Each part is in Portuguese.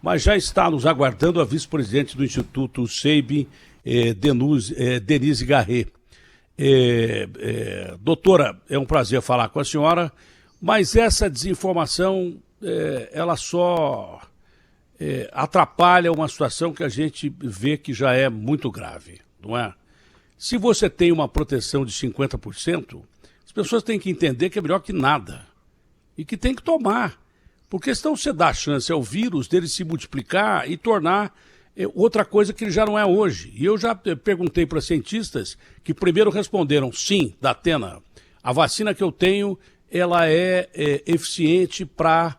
Mas já está nos aguardando a vice-presidente do Instituto SEIB, Denise Garret. Doutora, é um prazer falar com a senhora, mas essa desinformação, ela só atrapalha uma situação que a gente vê que já é muito grave, não é? Se você tem uma proteção de 50%, as pessoas têm que entender que é melhor que nada e que tem que tomar. Porque senão você dá a chance ao vírus dele se multiplicar e tornar outra coisa que ele já não é hoje. E eu já perguntei para cientistas que primeiro responderam sim, da Atena. A vacina que eu tenho, ela é eficiente para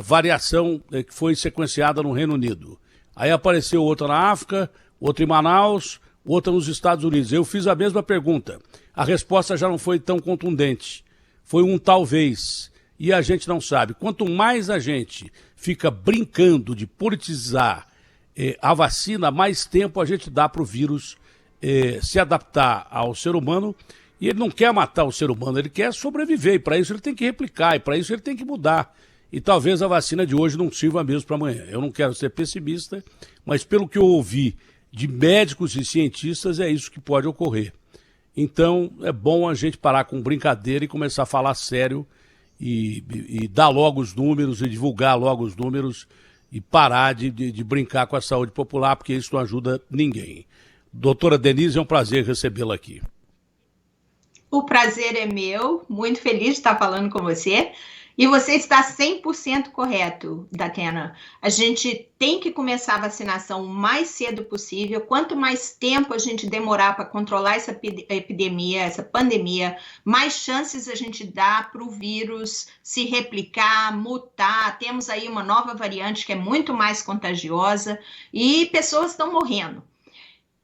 variação que foi sequenciada no Reino Unido. Aí apareceu outra na África, outra em Manaus, outra nos Estados Unidos. Eu fiz a mesma pergunta. A resposta já não foi tão contundente. Foi um talvez. E a gente não sabe. Quanto mais a gente fica brincando de politizar a vacina, mais tempo a gente dá para o vírus se adaptar ao ser humano. E ele não quer matar o ser humano, ele quer sobreviver. E para isso ele tem que replicar, e para isso ele tem que mudar. E talvez a vacina de hoje não sirva mesmo para amanhã. Eu não quero ser pessimista, mas pelo que eu ouvi de médicos e cientistas, é isso que pode ocorrer. Então é bom a gente parar com brincadeira e começar a falar sério. E dar logo os números, e divulgar logo os números, e parar de brincar com a saúde popular, porque isso não ajuda ninguém. Doutora Denise, é um prazer recebê-la aqui. O prazer é meu, muito feliz de estar falando com você. E você está 100% correto, Datena. A gente tem que começar a vacinação o mais cedo possível. Quanto mais tempo a gente demorar para controlar essa epidemia, essa pandemia, mais chances a gente dá para o vírus se replicar, mutar. Temos aí uma nova variante que é muito mais contagiosa e pessoas estão morrendo.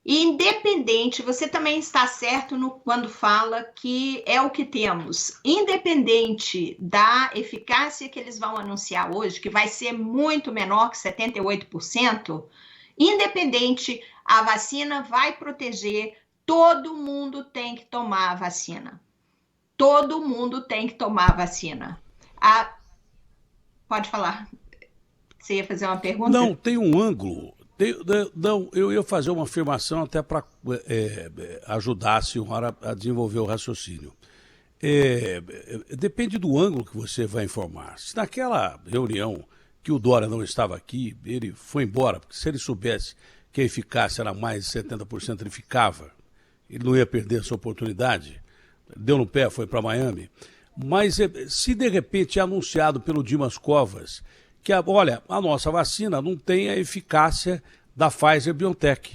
E independente, você também está certo quando fala que é o que temos. Independente da eficácia que eles vão anunciar hoje, que vai ser muito menor que 78%, independente, a vacina vai proteger, todo mundo tem que tomar a vacina. Todo mundo tem que tomar a vacina. Pode falar. Você ia fazer uma pergunta? Não, tem um ângulo. Não, eu ia fazer uma afirmação até para ajudar a senhora a desenvolver o raciocínio. Depende do ângulo que você vai informar. Se naquela reunião que o Dória não estava aqui, ele foi embora, porque se ele soubesse que a eficácia era mais de 70%, ele ficava. Ele não ia perder essa oportunidade. Deu no pé, foi para Miami. Mas se de repente é anunciado pelo Dimas Covas que, olha, a nossa vacina não tem a eficácia da Pfizer-BioNTech,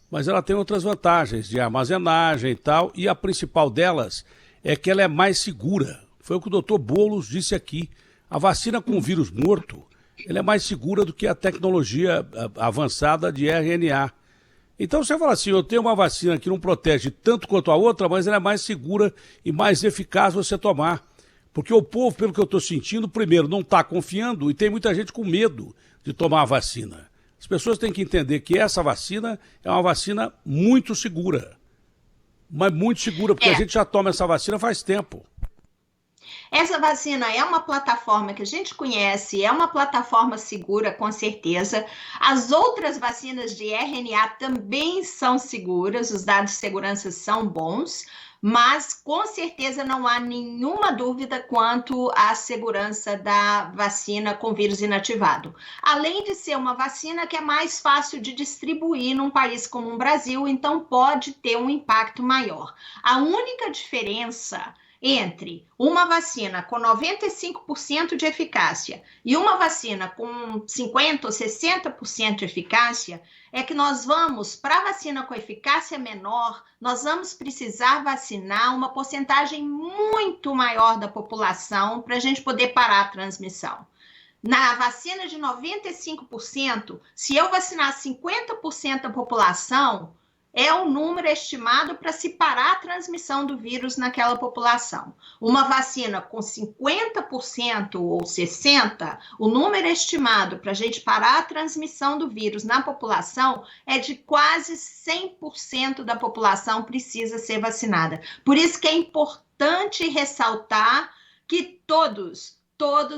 mas ela tem outras vantagens de armazenagem e tal, e a principal delas é que ela é mais segura. Foi o que o doutor Boulos disse aqui. A vacina com vírus morto, ela é mais segura do que a tecnologia avançada de RNA. Então você fala assim, eu tenho uma vacina que não protege tanto quanto a outra, mas ela é mais segura e mais eficaz você tomar. Porque o povo, pelo que eu estou sentindo, primeiro, não está confiando e tem muita gente com medo de tomar a vacina. As pessoas têm que entender que essa vacina é uma vacina muito segura. Mas muito segura, porque a gente já toma essa vacina faz tempo. Essa vacina é uma plataforma que a gente conhece, é uma plataforma segura, com certeza. As outras vacinas de RNA também são seguras, os dados de segurança são bons, mas com certeza não há nenhuma dúvida quanto à segurança da vacina com vírus inativado. Além de ser uma vacina que é mais fácil de distribuir num país como o Brasil, então pode ter um impacto maior. A única diferença entre uma vacina com 95% de eficácia e uma vacina com 50% ou 60% de eficácia é que nós vamos, para a vacina com eficácia menor, nós vamos precisar vacinar uma porcentagem muito maior da população para a gente poder parar a transmissão. Na vacina de 95%, se eu vacinar 50% da população, é o número estimado para se parar a transmissão do vírus naquela população. Uma vacina com 50% ou 60%, o número estimado para a gente parar a transmissão do vírus na população é de quase 100% da população precisa ser vacinada. Por isso que é importante ressaltar que todos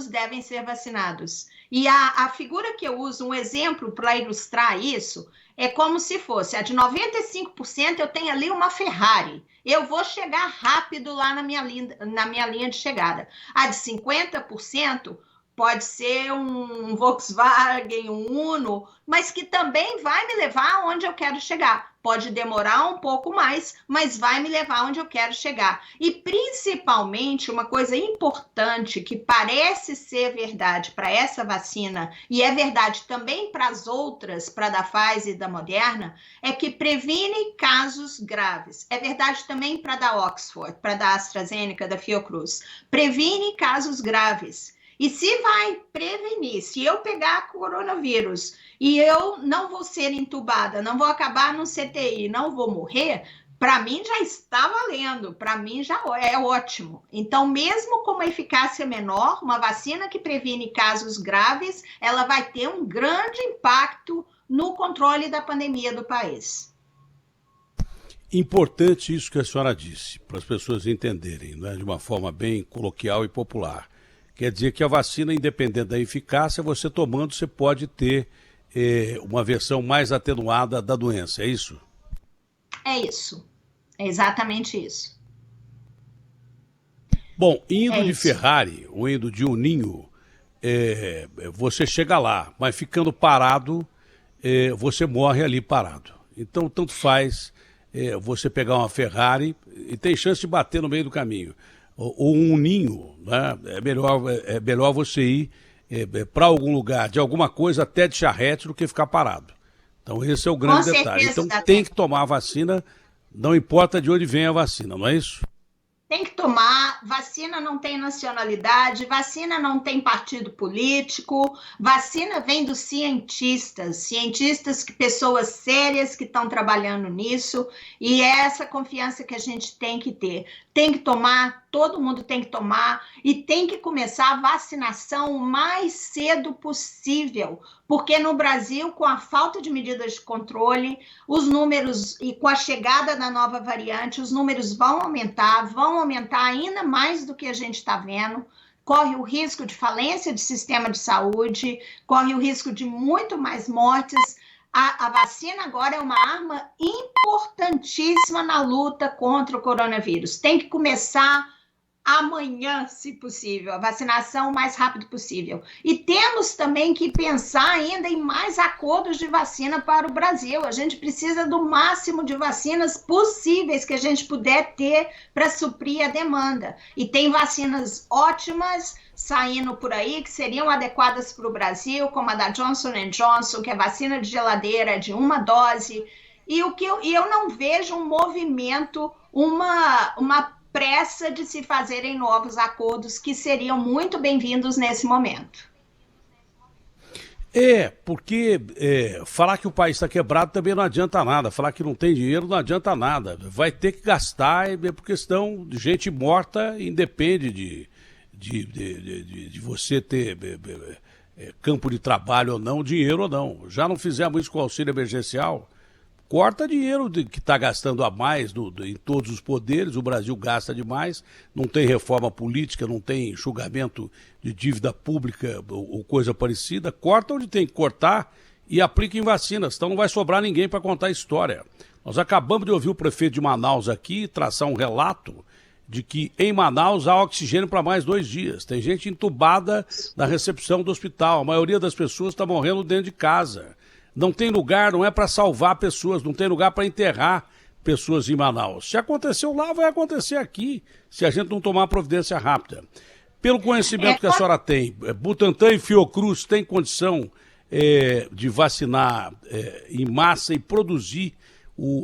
devem ser vacinados. E a figura que eu uso, um exemplo para ilustrar isso, é como se fosse a de 95%, eu tenho ali uma Ferrari. Eu vou chegar rápido lá na minha linha de chegada. A de 50% pode ser um Volkswagen, um Uno, mas que também vai me levar aonde eu quero chegar. Pode demorar um pouco mais, mas vai me levar onde eu quero chegar. E principalmente uma coisa importante que parece ser verdade para essa vacina e é verdade também para as outras, para a da Pfizer e da Moderna, é que previne casos graves. É verdade também para a da Oxford, para a da AstraZeneca, da Fiocruz. Previne casos graves. E se vai prevenir, se eu pegar coronavírus e eu não vou ser entubada, não vou acabar no CTI, não vou morrer, para mim já está valendo, para mim já é ótimo. Então, mesmo com uma eficácia menor, uma vacina que previne casos graves, ela vai ter um grande impacto no controle da pandemia do país. Importante isso que a senhora disse, para as pessoas entenderem, né, de uma forma bem coloquial e popular. Quer dizer que a vacina, independente da eficácia, você tomando, você pode ter uma versão mais atenuada da doença, é isso? É isso, é exatamente isso. Bom, indo de Ferrari ou indo de Uninho, você chega lá, mas ficando parado, você morre ali parado. Então, tanto faz você pegar uma Ferrari e tem chance de bater no meio do caminho. Ou um ninho, né? É melhor você ir para algum lugar, de alguma coisa, até de charrete, do que ficar parado. Então esse é o grande detalhe. Então tem que tomar a vacina, não importa de onde vem a vacina, não é isso? Tem que tomar, vacina não tem nacionalidade, vacina não tem partido político, vacina vem dos cientistas, pessoas sérias que estão trabalhando nisso, e é essa confiança que a gente tem que ter. Tem que tomar, todo mundo tem que tomar, e tem que começar a vacinação o mais cedo possível, porque no Brasil, com a falta de medidas de controle, os números, e com a chegada da nova variante, os números vão aumentar ainda mais do que a gente está vendo, corre o risco de falência de sistema de saúde, corre o risco de muito mais mortes. A vacina agora é uma arma importantíssima na luta contra o coronavírus. Tem que começar amanhã, se possível, a vacinação o mais rápido possível. E temos também que pensar ainda em mais acordos de vacina para o Brasil. A gente precisa do máximo de vacinas possíveis que a gente puder ter para suprir a demanda. E tem vacinas ótimas saindo por aí que seriam adequadas para o Brasil, como a da Johnson & Johnson, que é vacina de geladeira de uma dose. E eu não vejo um movimento, uma pressa de se fazerem novos acordos que seriam muito bem-vindos nesse momento. Porque falar que o país está quebrado também não adianta nada, falar que não tem dinheiro não adianta nada, vai ter que gastar, por questão de gente morta, independe de você ter campo de trabalho ou não, dinheiro ou não. Já não fizemos isso com o auxílio emergencial. Corta dinheiro que está gastando a mais em todos os poderes, o Brasil gasta demais, não tem reforma política, não tem enxugamento de dívida pública ou coisa parecida. Corta onde tem que cortar e aplica em vacinas, então não vai sobrar ninguém para contar a história. Nós acabamos de ouvir o prefeito de Manaus aqui traçar um relato de que em Manaus há oxigênio para mais 2 dias. Tem gente entubada na recepção do hospital, a maioria das pessoas está morrendo dentro de casa. Não tem lugar, não é para salvar pessoas, não tem lugar para enterrar pessoas em Manaus. Se aconteceu lá, vai acontecer aqui, se a gente não tomar providência rápida. Pelo conhecimento que a senhora tem, Butantan e Fiocruz têm condição de vacinar em massa e produzir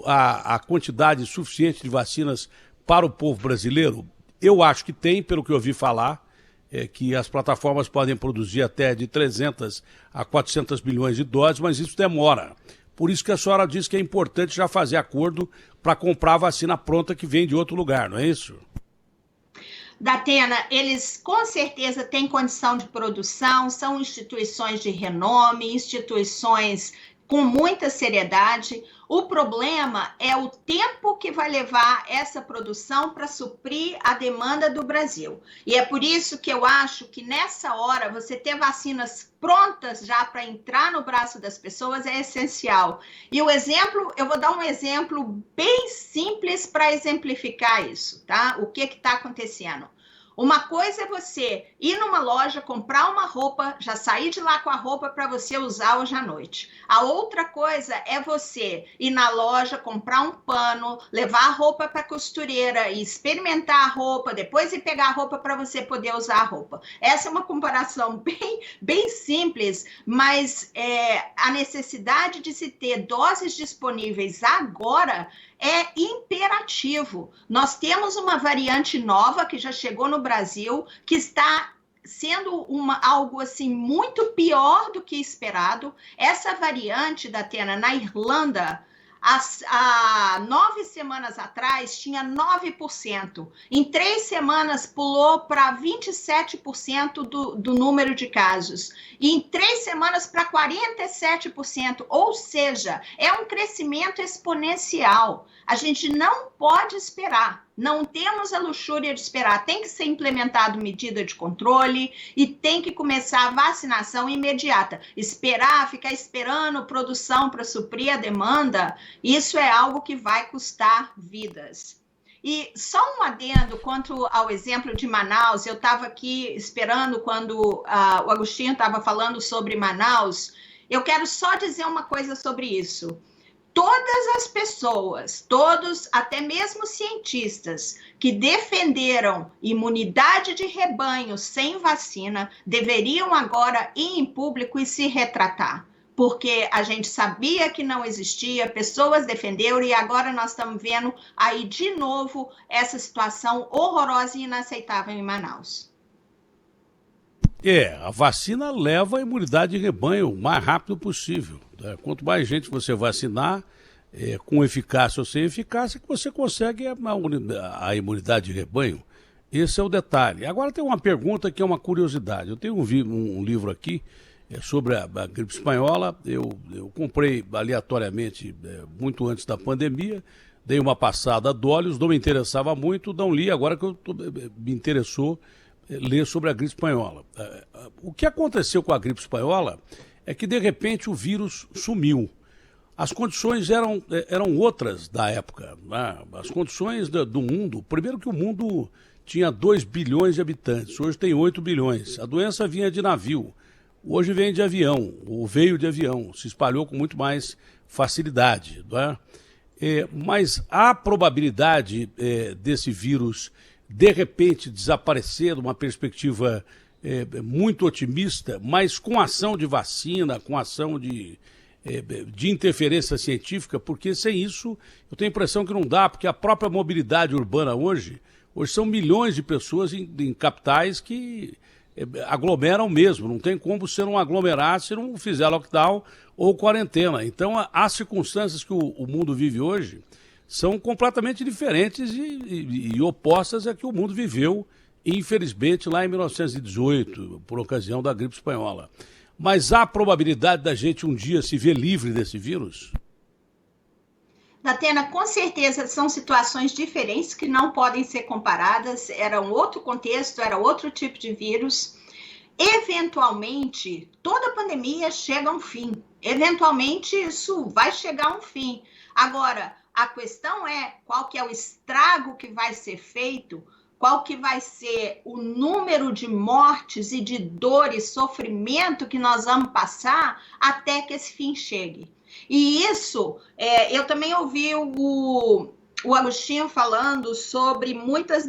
a quantidade suficiente de vacinas para o povo brasileiro? Eu acho que tem, pelo que eu ouvi falar, que as plataformas podem produzir até de 300 a 400 milhões de doses, mas isso demora. Por isso que a senhora disse que é importante já fazer acordo para comprar a vacina pronta que vem de outro lugar, não é isso? Datena, eles com certeza têm condição de produção, são instituições de renome, instituições com muita seriedade. O problema é o tempo que vai levar essa produção para suprir a demanda do Brasil. E é por isso que eu acho que nessa hora você ter vacinas prontas já para entrar no braço das pessoas é essencial. E o exemplo, eu vou dar um exemplo bem simples para exemplificar isso, tá? O que está acontecendo? Uma coisa é você ir numa loja, comprar uma roupa, já sair de lá com a roupa para você usar hoje à noite. A outra coisa é você ir na loja, comprar um pano, levar a roupa para a costureira e experimentar a roupa, depois ir pegar a roupa para você poder usar a roupa. Essa é uma comparação bem simples, mas a necessidade de se ter doses disponíveis agora é imperativo. Nós temos uma variante nova que já chegou no Brasil, que está sendo algo assim muito pior do que esperado. Essa variante, Datena, na Irlanda, há 9 semanas atrás, tinha 9%. Em 3 semanas, pulou para 27% do número de casos. E em 3 semanas, para 47%. Ou seja, é um crescimento exponencial. A gente não pode esperar. Não temos a luxúria de esperar. Tem que ser implementado medida de controle e tem que começar a vacinação imediata. Ficar esperando produção para suprir a demanda, isso é algo que vai custar vidas. E só um adendo quanto ao exemplo de Manaus. Eu estava aqui esperando quando o Agostinho estava falando sobre Manaus. Eu quero só dizer uma coisa sobre isso. Todas as pessoas, todos, até mesmo cientistas, que defenderam imunidade de rebanho sem vacina, deveriam agora ir em público e se retratar. Porque a gente sabia que não existia, pessoas defenderam e agora nós estamos vendo aí de novo essa situação horrorosa e inaceitável em Manaus. A vacina leva a imunidade de rebanho o mais rápido possível. Quanto mais gente você vacinar, com eficácia ou sem eficácia, que você consegue a imunidade de rebanho. Esse é o detalhe. Agora tem uma pergunta que é uma curiosidade. Eu tenho um livro aqui sobre a gripe espanhola. Eu comprei aleatoriamente muito antes da pandemia, dei uma passada de olhos, não me interessava muito, não li, agora que me interessou ler sobre a gripe espanhola. O que aconteceu com a gripe espanhola é que, de repente, o vírus sumiu. As condições eram outras da época, né? As condições do mundo, primeiro que o mundo tinha 2 bilhões de habitantes, hoje tem 8 bilhões. A doença vinha de navio, hoje vem de avião, ou veio de avião, se espalhou com muito mais facilidade, né? Mas a probabilidade desse vírus de repente desaparecer, uma perspectiva muito otimista, mas com ação de vacina, com ação de interferência científica, porque sem isso eu tenho a impressão que não dá, porque a própria mobilidade urbana hoje são milhões de pessoas em capitais que aglomeram mesmo, não tem como você não aglomerar se não fizer lockdown ou quarentena. Então as circunstâncias que o mundo vive hoje são completamente diferentes e opostas a que o mundo viveu, infelizmente, lá em 1918, por ocasião da gripe espanhola. Mas há a probabilidade da gente um dia se ver livre desse vírus? Datena, com certeza são situações diferentes que não podem ser comparadas. Era um outro contexto, era outro tipo de vírus. Eventualmente, toda pandemia chega a um fim. Eventualmente, isso vai chegar a um fim. Agora, a questão é qual que é o estrago que vai ser feito, qual que vai ser o número de mortes e de dor e sofrimento que nós vamos passar até que esse fim chegue. E isso, eu também ouvi o Agostinho falando sobre muitas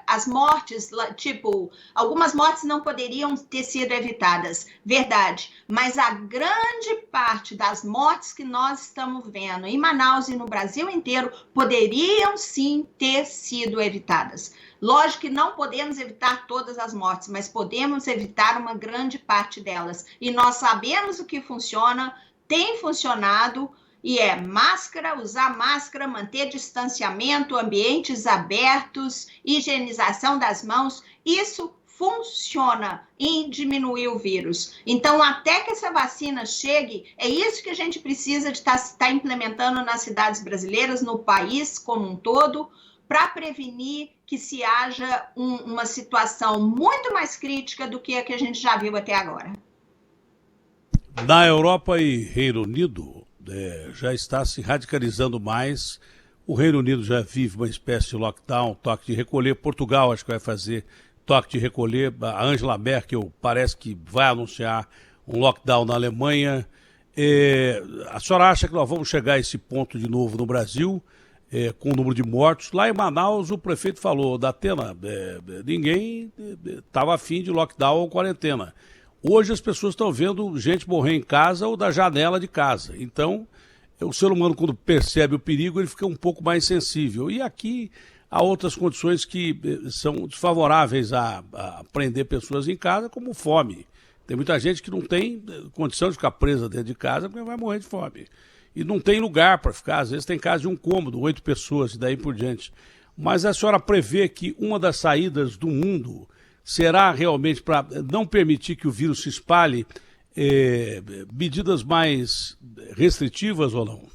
as mortes, tipo, algumas mortes não poderiam ter sido evitadas, verdade, mas a grande parte das mortes que nós estamos vendo em Manaus e no Brasil inteiro poderiam sim ter sido evitadas. Lógico que não podemos evitar todas as mortes, mas podemos evitar uma grande parte delas. E nós sabemos o que funciona, tem funcionado, e máscara, usar máscara, manter distanciamento, ambientes abertos, higienização das mãos, isso funciona em diminuir o vírus. Então, até que essa vacina chegue, é isso que a gente precisa de estar implementando nas cidades brasileiras, no país como um todo, para prevenir que se haja uma situação muito mais crítica do que a que a gente já viu até agora. Na Europa e Reino Unido, já está se radicalizando mais. O Reino Unido já vive uma espécie de lockdown, toque de recolher. Portugal acho que vai fazer toque de recolher. A Angela Merkel parece que vai anunciar um lockdown na Alemanha. A senhora acha que nós vamos chegar a esse ponto de novo no Brasil, com o número de mortos? Lá em Manaus, o prefeito falou, Datena, ninguém estava afim de lockdown ou quarentena. Hoje as pessoas estão vendo gente morrer em casa ou da janela de casa. Então, o ser humano, quando percebe o perigo, ele fica um pouco mais sensível. E aqui há outras condições que são desfavoráveis a prender pessoas em casa, como fome. Tem muita gente que não tem condição de ficar presa dentro de casa porque vai morrer de fome. E não tem lugar para ficar. Às vezes tem casa de um cômodo, 8 pessoas e daí por diante. Mas a senhora prevê que uma das saídas do mundo será realmente para não permitir que o vírus se espalhe, medidas mais restritivas ou não?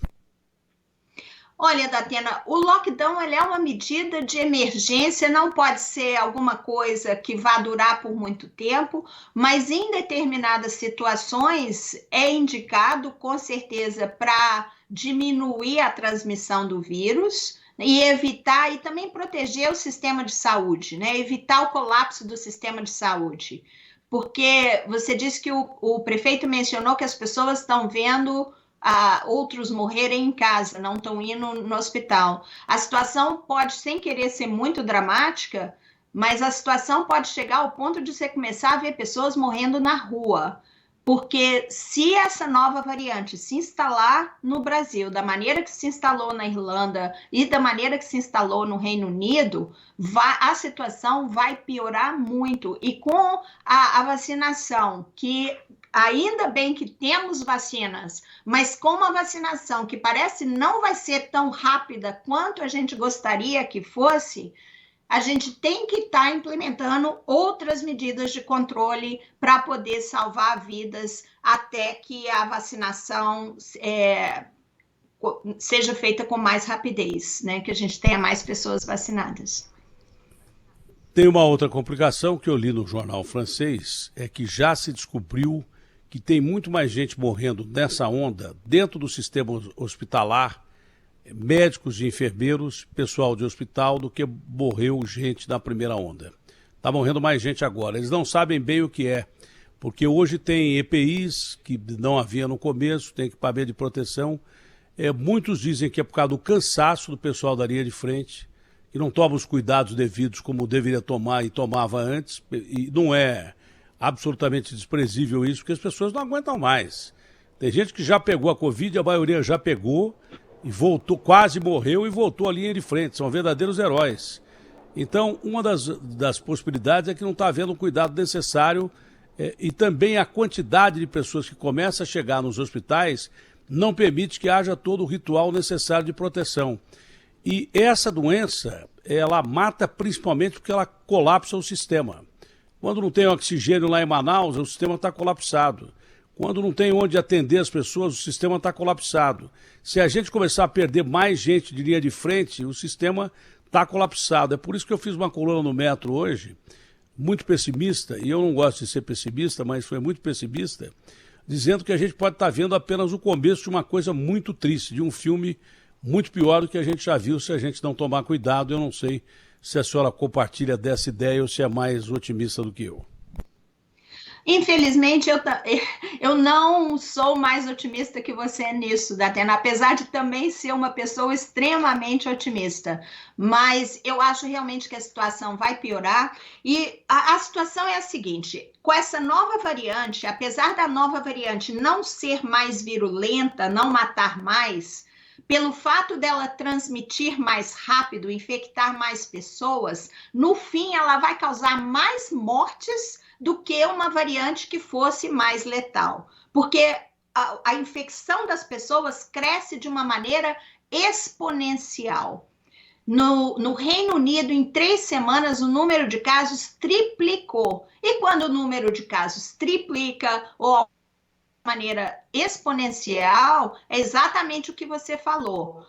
Olha, Datena, o lockdown é uma medida de emergência, não pode ser alguma coisa que vá durar por muito tempo, mas em determinadas situações é indicado, com certeza, para diminuir a transmissão do vírus e evitar e também proteger o sistema de saúde, né? Evitar o colapso do sistema de saúde. Porque você disse que o prefeito mencionou que as pessoas estão vendo outros morrerem em casa, não estão indo no hospital. A situação pode, sem querer ser muito dramática, mas a situação pode chegar ao ponto de você começar a ver pessoas morrendo na rua. Porque se essa nova variante se instalar no Brasil, da maneira que se instalou na Irlanda e da maneira que se instalou no Reino Unido, a situação vai piorar muito. E com a vacinação, que ainda bem que temos vacinas, mas com uma vacinação que parece não vai ser tão rápida quanto a gente gostaria que fosse, a gente tem que estar implementando outras medidas de controle para poder salvar vidas até que a vacinação seja feita com mais rapidez, né? Que a gente tenha mais pessoas vacinadas. Tem uma outra complicação que eu li no jornal francês, é que já se descobriu que tem muito mais gente morrendo nessa onda dentro do sistema hospitalar, médicos e enfermeiros, pessoal de hospital, do que morreu gente na primeira onda. Está morrendo mais gente agora. Eles não sabem bem o que é, porque hoje tem EPIs que não havia no começo, tem equipamento de proteção. Muitos dizem que é por causa do cansaço do pessoal da linha de frente, que não toma os cuidados devidos como deveria tomar e tomava antes, e não é absolutamente desprezível isso, porque as pessoas não aguentam mais. Tem gente que já pegou a Covid, a maioria já pegou, e voltou, quase morreu e voltou à linha de frente. São verdadeiros heróis. Então, uma das possibilidades é que não está havendo o cuidado necessário e também a quantidade de pessoas que começa a chegar nos hospitais não permite que haja todo o ritual necessário de proteção. E essa doença, ela mata principalmente porque ela colapsa o sistema. Quando não tem oxigênio lá em Manaus, o sistema está colapsado. Quando não tem onde atender as pessoas, o sistema está colapsado. Se a gente começar a perder mais gente de linha de frente, o sistema está colapsado. É por isso que eu fiz uma coluna no Metro hoje, muito pessimista, e eu não gosto de ser pessimista, mas foi muito pessimista, dizendo que a gente pode estar vendo apenas o começo de uma coisa muito triste, de um filme muito pior do que a gente já viu se a gente não tomar cuidado. Eu não sei se a senhora compartilha dessa ideia ou se é mais otimista do que eu. Infelizmente, eu não sou mais otimista que você nisso, Datena, apesar de também ser uma pessoa extremamente otimista. Mas eu acho realmente que a situação vai piorar. E a situação é a seguinte: com essa nova variante, apesar da nova variante não ser mais virulenta, não matar mais, pelo fato dela transmitir mais rápido, infectar mais pessoas, no fim ela vai causar mais mortes do que uma variante que fosse mais letal. Porque a infecção das pessoas cresce de uma maneira exponencial. No Reino Unido, em 3 semanas, o número de casos triplicou. E quando o número de casos triplica ou maneira exponencial, é exatamente o que você falou.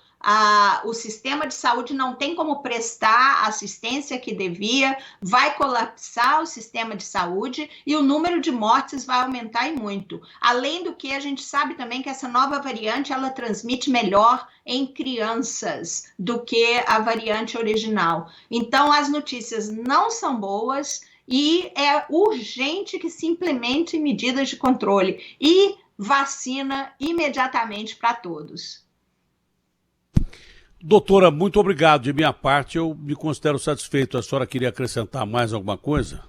O sistema de saúde não tem como prestar a assistência que devia, vai colapsar o sistema de saúde e o número de mortes vai aumentar e muito. Além do que, a gente sabe também que essa nova variante, ela transmite melhor em crianças do que a variante original. Então, as notícias não são boas, e é urgente que se implemente medidas de controle e vacina imediatamente para todos. Doutora, muito obrigado. De minha parte, eu me considero satisfeito. A senhora queria acrescentar mais alguma coisa?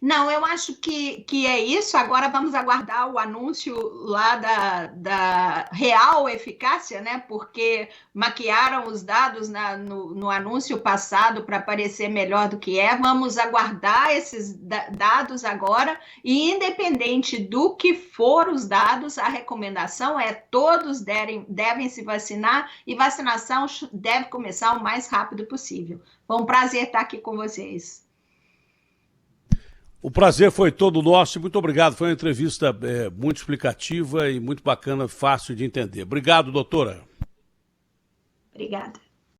Não, eu acho que é isso. Agora vamos aguardar o anúncio lá da real eficácia, né? Porque maquiaram os dados no anúncio passado para parecer melhor do que é. Vamos aguardar esses dados agora e, independente do que for os dados, a recomendação é todos devem se vacinar e vacinação deve começar o mais rápido possível. Foi um prazer estar aqui com vocês. O prazer foi todo nosso e muito obrigado. Foi uma entrevista muito explicativa e muito bacana, fácil de entender. Obrigado, doutora. Obrigada.